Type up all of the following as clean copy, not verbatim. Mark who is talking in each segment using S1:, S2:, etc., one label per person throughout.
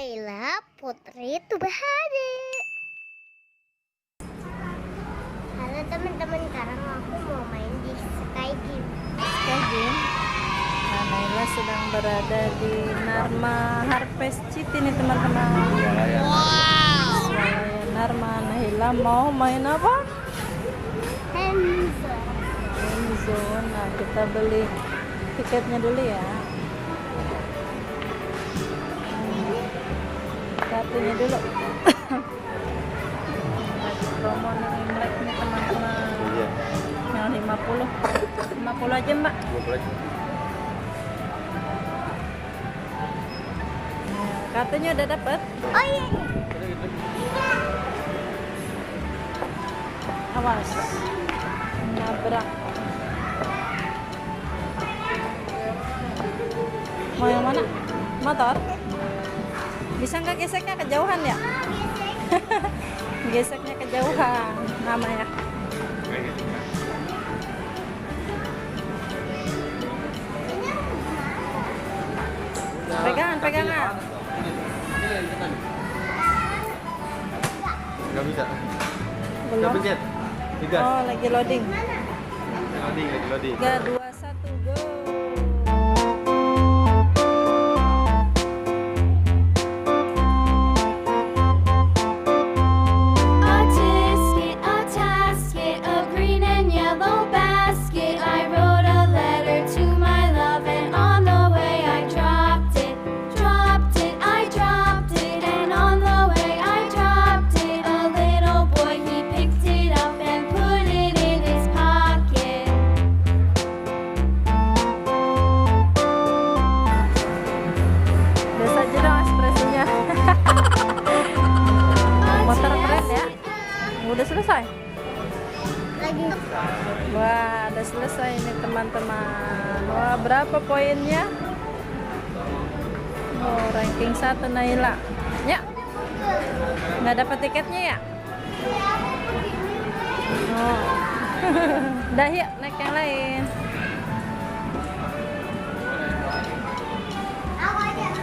S1: Laila Putri Tubahade. Halo teman-teman, sekarang aku mau main di Sky Game.
S2: Sky Game. Nah, Laila sedang berada di Narma Harvest City nih teman-teman. Wow. Narma, Laila mau main apa? Handzone. Nah, kita beli tiketnya dulu ya. Kartunya dulu. Lagi promo nih Imlek nih teman-teman. Yang 50 aja mbak. Nah, kartunya udah dapet.
S1: Oh iya.
S2: Awas nabrak. Mau yang mana? Motor? Bisa nggak geseknya kejauhan ya? Geseknya kejauhan namanya. Pegangan.
S3: Nggak bisa.
S2: Belum.
S3: Pencet. Digas.
S2: Oh, lagi loading.
S3: Loading.
S2: 3, 2, 1, go. Udah selesai?
S1: Lagi.
S2: Wah, udah selesai ini teman-teman. Wah, berapa poinnya? Oh, ranking 1 Naila. Ya. Nggak dapat tiketnya ya? Oh. Dah ya, naik yang lain.
S1: Aku aja.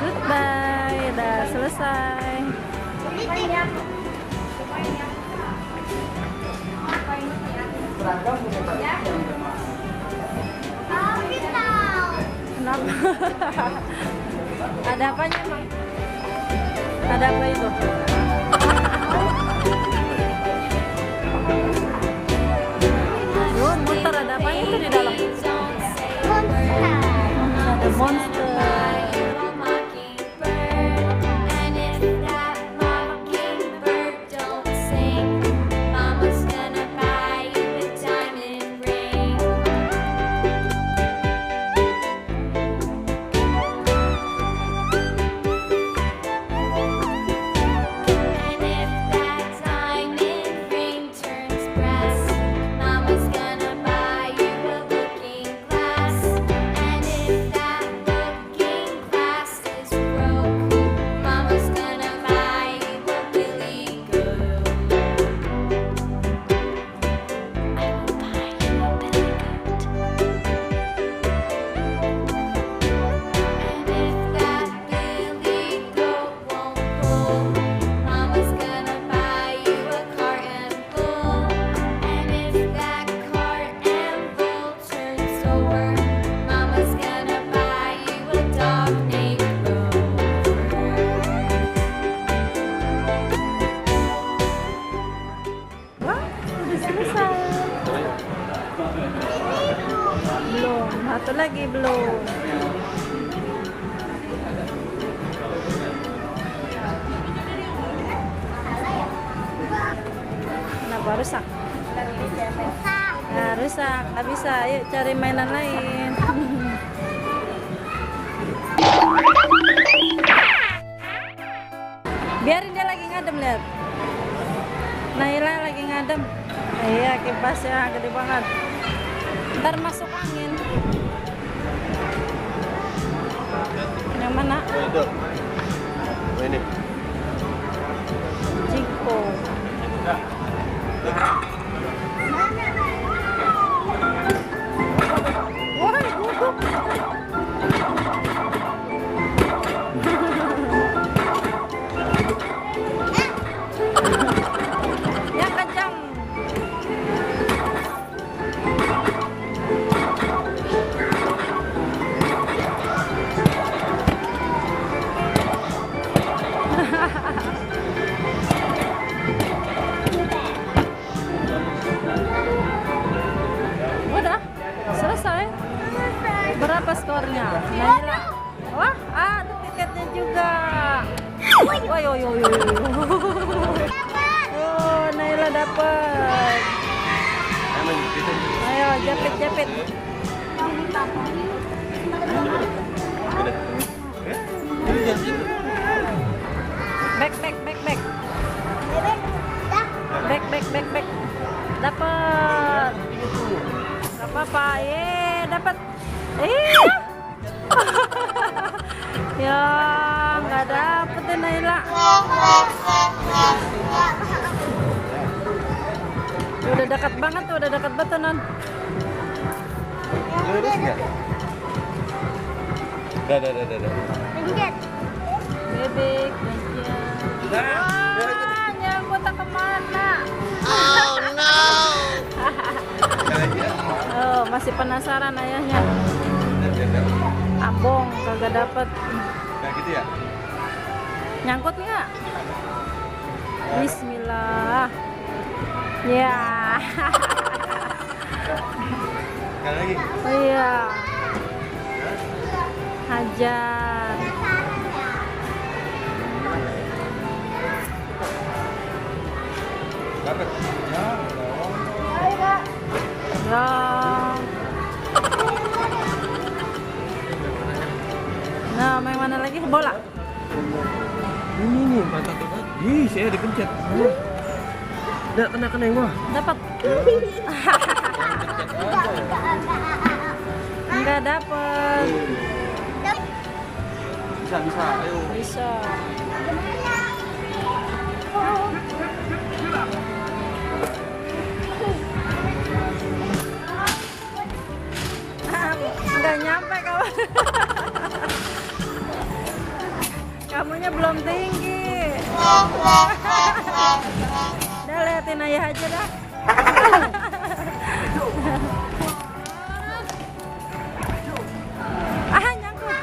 S2: Goodbye, udah selesai. Kenapa? Ada apanya emang? Ada apa itu? Oh, muter, ada apa itu di dalam? Ada monster. Satu lagi belum. Kenapa rusak? Nah, rusak. Nggak bisa. Yuk cari mainan lain. Biarin dia lagi ngadem, lihat. Naila lagi ngadem. Iya, kipasnya gede banget. Ntar masuk angin. Yang mana?
S3: Itu. Ini.
S2: Jiko. Wah, gugup. Yang kencang. Udah selesai. Berapa skornya? Naila. Wah, ada tiketnya juga. Woi, woi, woi, woi. Oh, Naila dapat. Ayo, japit. Back. Dapat. Gak apa-apa. Dapat. Ya, nggak dapet deh Naila. Udah dekat banget tuh, Non.
S3: Lurus nggak? Dah.
S1: Pencet.
S2: Bebek, wah, nyangkut kemana? Oh, masih penasaran ayahnya. Abong kagak dapet.
S3: Kayak gitu ya?
S2: Nyangkut nggak? Bismillah. Ya.
S3: Sekali lagi.
S2: Oh iya. Hajar.
S3: Dapat. Ya, dong.
S2: Ya. Nah, main mana lagi? Bola.
S3: Ini nih, mantap banget. Ih, saya dipencet. Nggak kena yang bawah.
S2: Dapat. Enggak dapat.
S3: Bisa, ayo.
S2: Bisa. Enggak nyampe kawan. Kamunya belum tinggi. Udah liatin ayah aja dah. Nyangkut.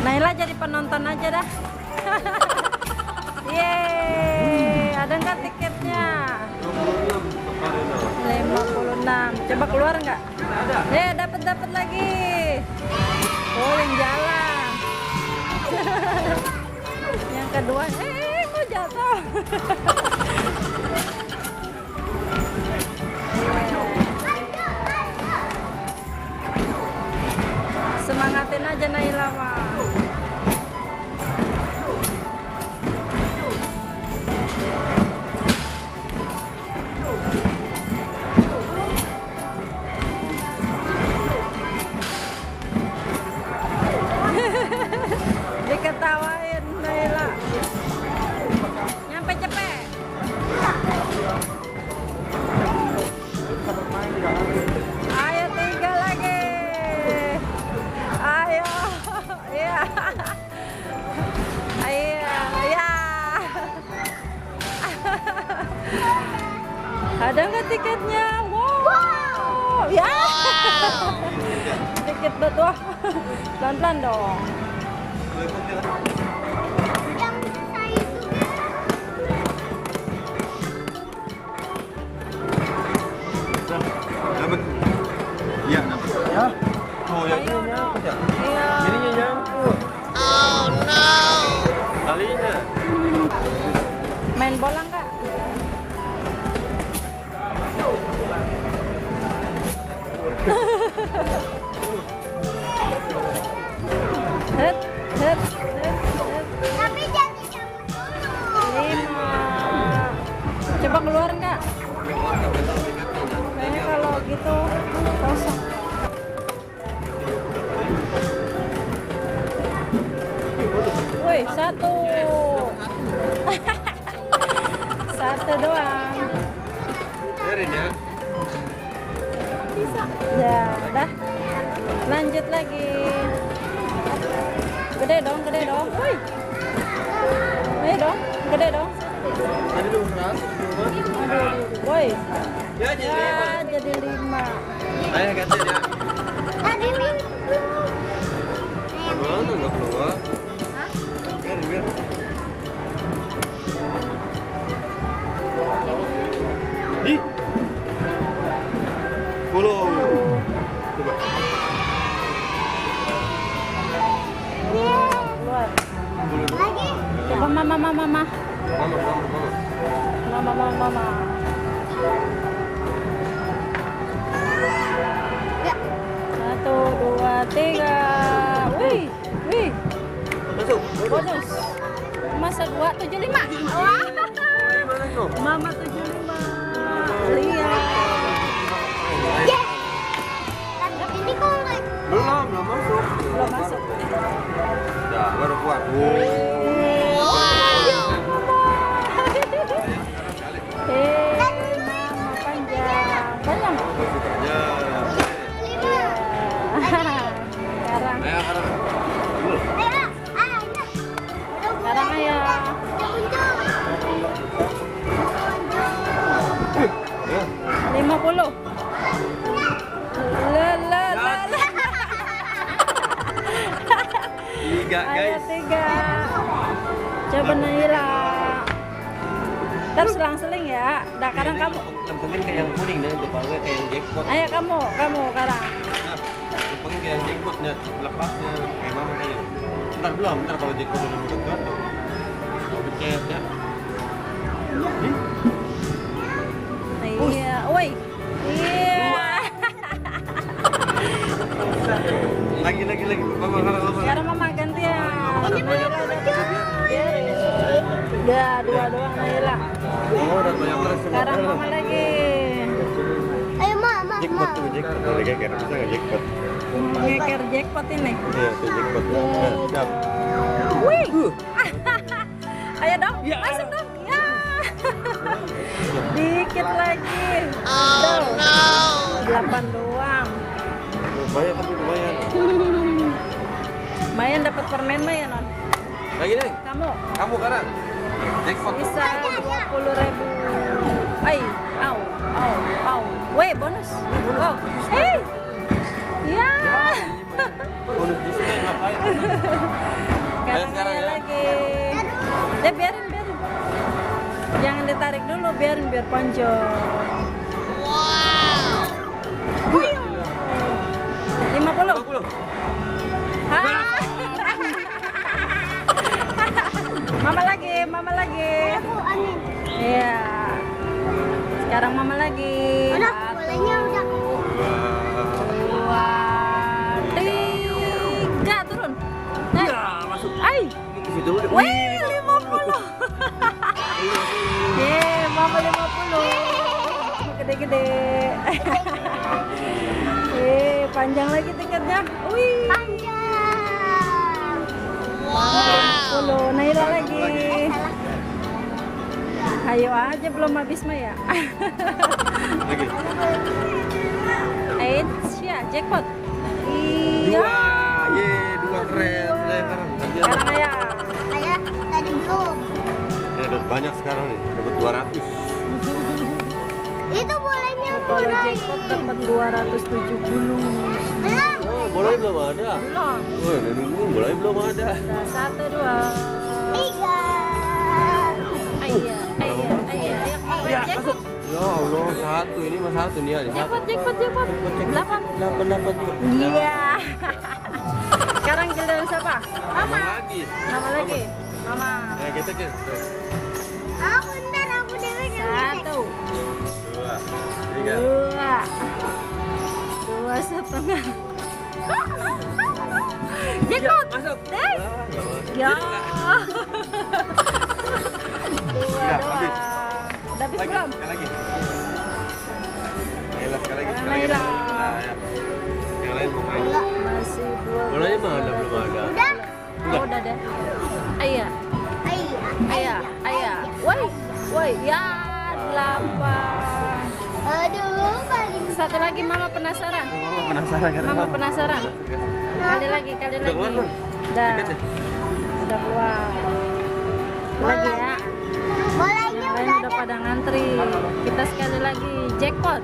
S2: Naila jadi penonton aja dah. Yeay, ada nggak tiketnya? 56. Coba keluar nggak? Ada. Dapat lagi. Oh, yang jalan. Yang kedua, kok jatuh? Semangatin aja Naila mah. Diketawain Naila. Nyampe cepet. Ada nggak tiketnya? Wow. Ya. Tiket betul. Pelan-pelan dong.
S1: Yang saya itu
S3: Dapat. Iya, dapat. Ya. Oh, yang ini nyangkut ya?
S2: Iya.
S3: Jadinya nyangkut.
S1: Oh no.
S3: Talinya.
S2: Main bola nggak? Het, het, het.
S1: Tapi jangan cabut dulu.
S2: 5. Coba keluar nggak? Kayaknya kalau gitu kosong. Woi, 1. 1 doang.
S3: Biarin ya.
S2: Ya, dah. Lanjut lagi. Gede dong, gede dong. Woi. Ayo dong, gede dong.
S3: Tadi dulu 100.
S2: Aduh, woi.
S3: Ya, jadi 5.
S2: Ya, jadi 5.
S3: Ayo ganti ya.
S1: Tadi nih.
S3: Mana enggak keluar? Biar. Di. 10. Coba.
S2: Keluar.
S3: 10.
S1: Lagi.
S2: Coba mama.
S3: Mama.
S2: Mama.
S1: Ya.
S2: 1, 2, 3. Wih.
S3: Masuk.
S2: Bonus. Masa 275. Wah.
S3: Mana kau?
S2: Mama 75. Lihat.
S1: Yes. Tangkap ini kok nggak?
S3: Belum masuk.
S2: Belum masuk.
S3: Dah, baru kuat.
S2: Mama panjang. Panjang.
S3: Ya.
S2: Sekarang.
S3: Ayo, sekarang.
S1: Ayo.
S2: Sekarang ayo.
S3: Ya.
S2: 50. La.
S3: 3,
S2: Ayo
S3: guys.
S2: 3. Coba Naila. Terus selang-seling ya. Dah sekarang kamu.
S3: Lempengin kayak yang kuning dan depannya kayak yang jackpot.
S2: Ayo kamu sekarang.
S3: Nah, lempengin kayak yang jackpotnya, lepasnya kayak mama kayak. Ntar kalau jackpot udah mau dekat tuh. Pencet ya.
S2: Iya, woi. Iya.
S3: Lagi. Mama.
S2: Sekarang mama gantian. Ya, 2 doang Naila.
S3: Oh, udah banyak terus.
S2: Sekarang mama lagi.
S1: Ayo mama.
S3: Jackpot tuh, jackpot. Kalau geger bisa nggak jackpot?
S2: Ngeker jackpot ini.
S3: Iya, tuh jackpot. Siap.
S2: Wih. Ayo dong, masuk dong. Ya. Dikit lagi. Oh no. 8 doang.
S3: Lumayan tapi lumayan.
S2: Mayan dapat permen Mayan non.
S3: Lagi deh.
S2: Kamu
S3: Sekarang. Jackpot.
S2: bisa 20.000. Ay, au. Weh, bonus. Wow. Hey. Ya.
S3: Bonus diskon ngapain? Sekarang ya.
S2: Lagi. Biarin. Jangan ditarik dulu, biar panjang. Wow. 50. Ah. Mama lagi.
S1: Aku amin.
S2: Iya. Sekarang mama lagi.
S1: Udah, bolehnya udah.
S2: 2, 3, turun.
S3: Ya, masuk.
S2: Ay.
S3: Situ udah.
S2: Wih, 50. Mama 50. Gede-gede. Panjang lagi tiketnya. Wih.
S1: Panjang.
S2: Wow. Naila lagi. Ayo aja belum habis Maya.
S3: Lagi.
S2: Ya, jackpot. Iya.
S3: 2 keren.
S2: Sekarang ya.
S1: Ayah, tadi belum.
S3: Ya, dapat banyak sekarang nih. Dapat 200.
S2: Kalau jackpot dapat 270.
S3: Oh, bolanya belum ada.
S2: Belum.
S3: Oh, udah nunggu, bolanya belum ada.
S2: Udah 1, 2.
S1: 3.
S2: Iya.
S3: Ya, masuk. Ya Allah, satu ini mah satu nih ada.
S2: Jackpot. 8.
S3: 8 juga.
S2: Iya. Sekarang giliran siapa?
S3: Mama lagi.
S2: Mama lagi. Mama.
S3: Ya, kita ke.
S1: Aku ntar aku dewe
S2: 1,
S3: 2, 3.
S2: 2,5. Jackpot.
S3: Masuk.
S2: Eh. Ya. 2
S3: Ya,
S2: doang.
S3: habis.
S2: Udah habis
S3: Lagi,
S2: belum?
S3: sekali lagi. Sekali lagi.
S2: Naila.
S3: Nah, ya. Yang lain pemain.
S2: Masih 2.
S3: Bolanya mana belum ada.
S1: Udah.
S2: Oh, udah deh. Ayah. Ayah. Woi, ya 8.
S1: Aduh, paling
S2: Satu lagi mama penasaran.
S3: Mama penasaran kan?
S2: Mama penasaran. Kali lagi.
S3: Udah keluar belum?
S2: Udah.
S3: Dekat ya?
S2: Udah keluar. Lagi ya.
S1: bolanya
S2: Yang lain
S1: udah
S2: udah
S1: ada.
S2: pada ngantri. Kita sekali lagi jackpot.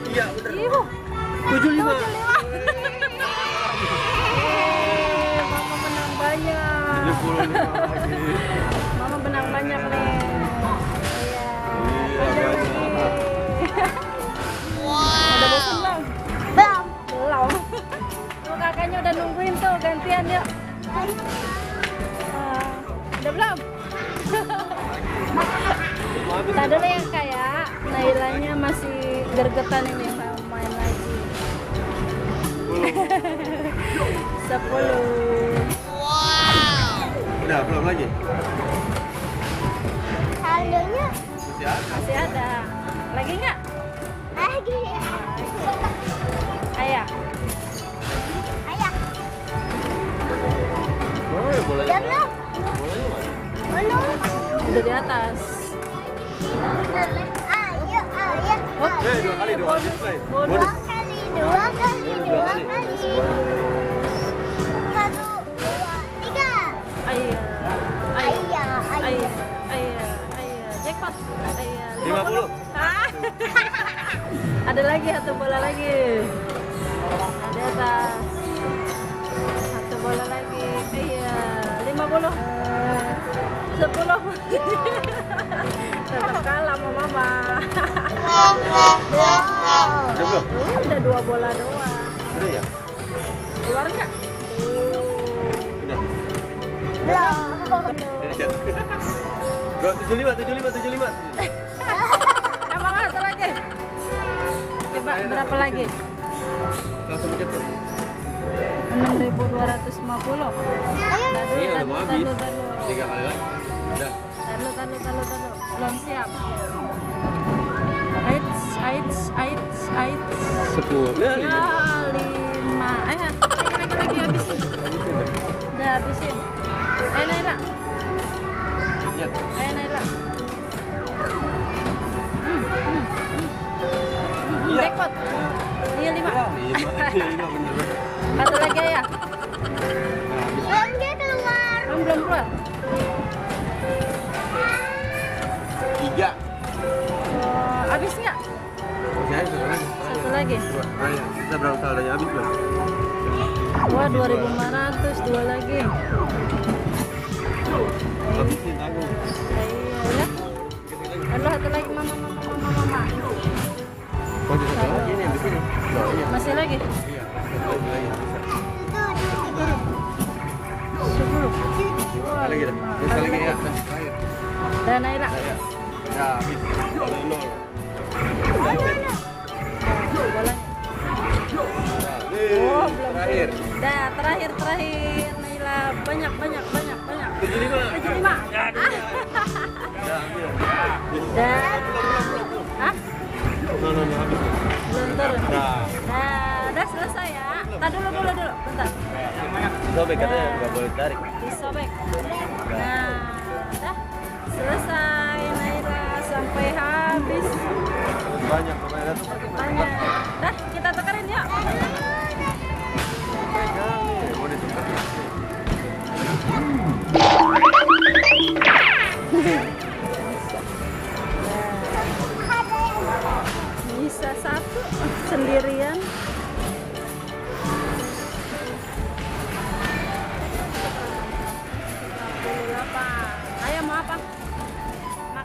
S3: Iya, benar.
S2: Ibu.
S3: 75.
S2: Mama menang banyak.
S3: 75 lagi.
S2: Mama menang banyak nih.
S3: Iya,
S2: Iya.
S3: banyak.
S2: Udah bosan belum?
S1: Belum.
S2: Belum. Tuh kakaknya udah nungguin tuh gantian yuk. Udah belum? Tadi dulu yang kayak Nailanya masih gergetan ini mau main lagi. 10.
S3: Udah, belum lagi.
S1: Saldonya
S3: Masih ada.
S2: Masih ada. Lagi nggak?
S1: lagi.
S2: Ayah.
S1: Ayah,
S3: Oh, ya, bolanya.
S1: udah belum?
S3: Bolanya mana?
S1: Belum.
S2: Udah di atas.
S1: Ayo.
S3: Dua kali play.
S2: Bonus.
S1: Dua kali. Satu, dua, tiga.
S2: Ayah.
S1: Ayah.
S2: Jackpot. Ayah.
S3: 50.
S2: Ah. Ada lagi satu bola lagi. Ada atas. Satu bola lagi. Iya. 50. 10. Tetap kalah sama mama.
S3: Udah belum?
S2: Udah 2 bola doang.
S3: Udah ya?
S2: Keluar nggak?
S3: Udah.
S1: Belum.
S3: Bro, 75.
S2: Emang satu lagi? Coba berapa lagi?
S3: Langsung pencet tuh.
S2: 6.250.
S3: Iya, udah mau habis.
S2: Taruh.
S3: 3 kali lagi. Udah.
S2: Taruh. Belum siap. Aits.
S3: 10.
S2: Ya, 5. Lagi habisin. Udah habisin. Naila.
S3: Ya.
S2: Naila.
S3: Iya.
S2: Jackpot. Iya 5.
S3: Iya, bener.
S2: Satu lagi ya.
S1: Belum dia keluar.
S2: Belum keluar.
S3: 3.
S2: Habis nggak?
S3: Masih ada satu lagi.
S2: Satu lagi.
S3: Dua. Ayo, kita berapa saldonya habis belum?
S2: Wah 2.500. 2 lagi.
S3: Habisin tanggung.
S2: Iya ya. Lalu satu lagi mama.
S3: Masih satu lagi nih habis ini. Loh, iya.
S2: Masih lagi?
S3: Iya, satu lagi bisa.
S2: 10.
S3: Sekali lagi dah. Sekali lagi ya, dan terakhir.
S2: Dan Naila.
S3: Ya, habis. Kalau 0.
S2: Bolanya.
S3: Oh, terakhir.
S2: Dah terakhir Naila. Banyak.
S3: 75.
S2: 75.
S3: Ya, ambil.
S2: Dan hah?
S3: No, habis.
S2: Belum turun.
S3: Nah,
S2: Udah selesai ya. Dulu. Bentar.
S3: sobek katanya nggak boleh tarik.
S2: Disobek. Nah, dah selesai Naila sampai habis.
S3: Banyak pemain itu.
S2: Banyak. Dah kita tukerin yuk.
S3: Pegang nih, mau ditukar.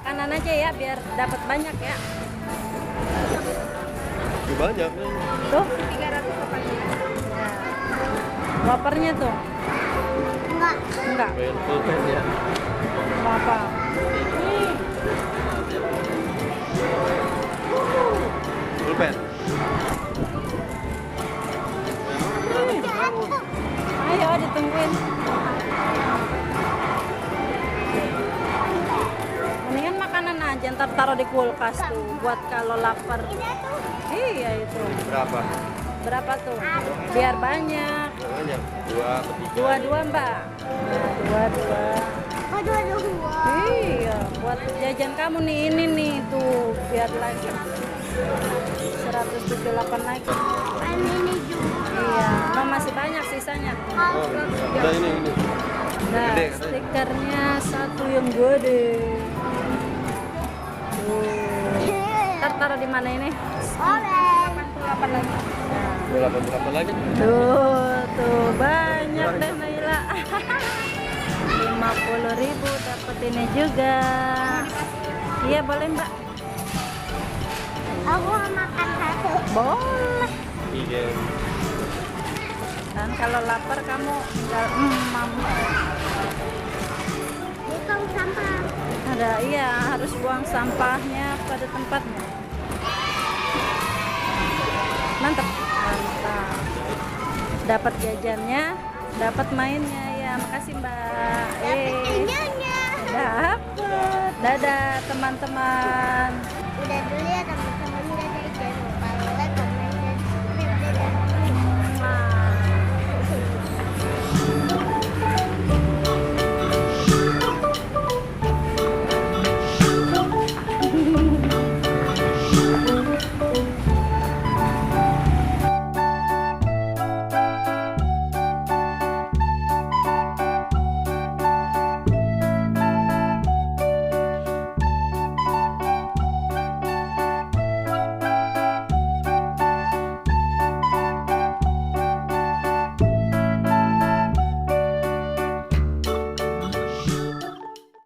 S2: makanan aja ya biar dapat banyak ya.
S3: Lebih banyak nih.
S2: Tuh 300 pokoknya. Ya. Wafernya tuh.
S1: Enggak.
S2: Enggak.
S3: Pulpen ya.
S2: Mau apa?
S3: Pulpen.
S2: Ayo ditungguin. Mendingan makanan aja ntar taruh di kulkas tuh buat kalau lapar. Iya itu.
S3: Berapa?
S2: Berapa tuh? Biar banyak.
S3: Banyak. 2 atau 3.
S2: Dua-dua mbak. Nah, dua-dua.
S1: Oh, dua.
S2: Iya, buat jajan kamu nih ini nih tuh biar lagi 178 lagi.
S1: Ini juga.
S2: Iya, oh, masih banyak sisanya.
S3: Oh, udah ini.
S2: Nah,
S3: Gede katanya.
S2: stikernya satu yang gede. Ntar taruh di mana ini?
S1: Oren.
S2: 88 lagi.
S3: 88 lagi.
S2: Tuh banyak deh Naila. 50.000 dapat ini juga. Iya boleh mbak.
S1: Aku mau makan satu.
S2: Boleh.
S3: Iya.
S2: Dan kalau lapar kamu tinggal
S1: Di tong sampah.
S2: ada iya harus buang sampahnya pada tempatnya. Mantap. Dapat jajannya, dapat mainnya ya. Makasih mbak.
S1: Nyonya.
S2: Dapat. Dadah teman-teman.
S1: Udah dulu ya teman-teman.